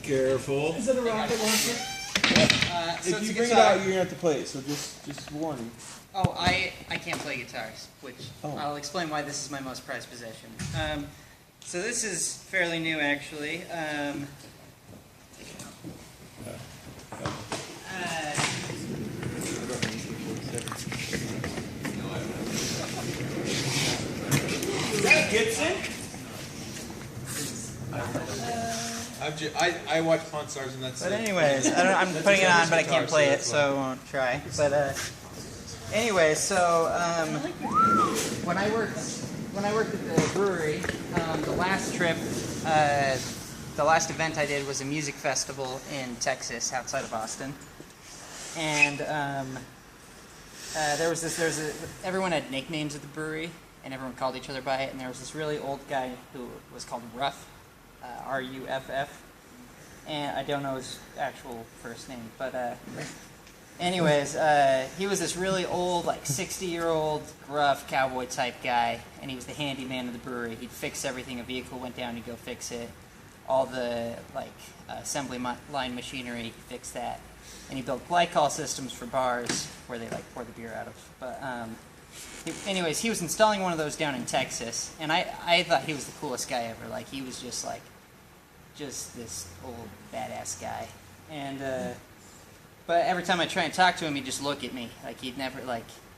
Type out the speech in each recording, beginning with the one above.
Careful. Is it a rocket launcher? So if you bring it out, you're gonna have to play it. So just warning. Oh, I can't play guitars, which I'll explain why this is my most prized possession. So this is fairly new, actually. Gibson? I watch Pawn Stars and that's. But anyways, I'm putting it on, but I can't play it, so I won't try. But anyways, so when I worked at the brewery, the last trip, the last event I did was a music festival in Texas, outside of Austin, and everyone had nicknames at the brewery, and everyone called each other by it. And there was this really old guy who was called Ruff. R-U-F-F, and I don't know his actual first name, but anyways, he was this really old, like 60-year-old, gruff cowboy type guy, and he was the handyman of the brewery. He'd fix everything. A vehicle went down, he'd go fix it. All the assembly line machinery, he'd fix that, and he built glycol systems for bars where they pour the beer out of. But anyways, he was installing one of those down in Texas, and I thought he was the coolest guy ever. Like, he was just this old badass guy. And but every time I try and talk to him, he'd just look at me. Like, he'd never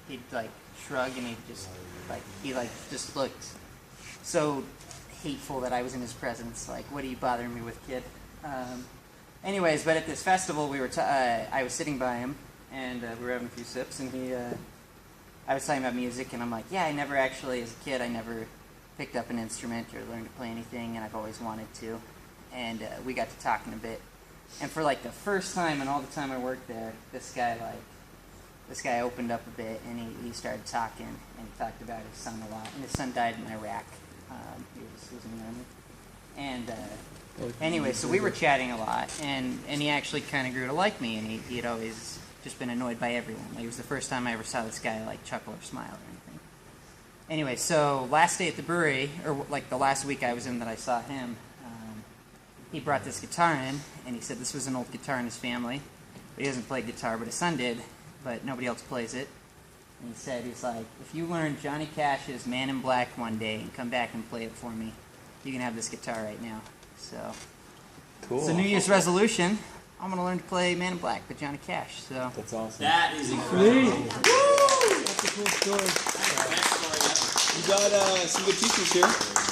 he'd shrug, and he'd just just looked so hateful that I was in his presence. Like, what are you bothering me with, kid? Anyways, but at this festival, I was sitting by him, and we were having a few sips, and I was talking about music, and I'm like, yeah, I never actually, as a kid, I never picked up an instrument or learned to play anything, and I've always wanted to. And we got to talking a bit. And for the first time in all the time I worked there, this guy opened up a bit, and he started talking, and he talked about his son a lot. And his son died in Iraq. He was in the army. And anyway, so we were chatting a lot, and he actually kind of grew to like me, and he had always just been annoyed by everyone. Like, it was the first time I ever saw this guy chuckle or smile or anything. Anyway, so last day at the brewery, or the last week I was in that I saw him, he brought this guitar in, and he said this was an old guitar in his family. But he doesn't play guitar, but his son did, but nobody else plays it. And he said, he's like, if you learn Johnny Cash's Man in Black one day and come back and play it for me, you can have this guitar right now. So, cool. It's a New Year's resolution. I'm going to learn to play Man in Black with Johnny Cash. So that's awesome. That is incredible. Woo! That's a cool story. You got some good teachers here.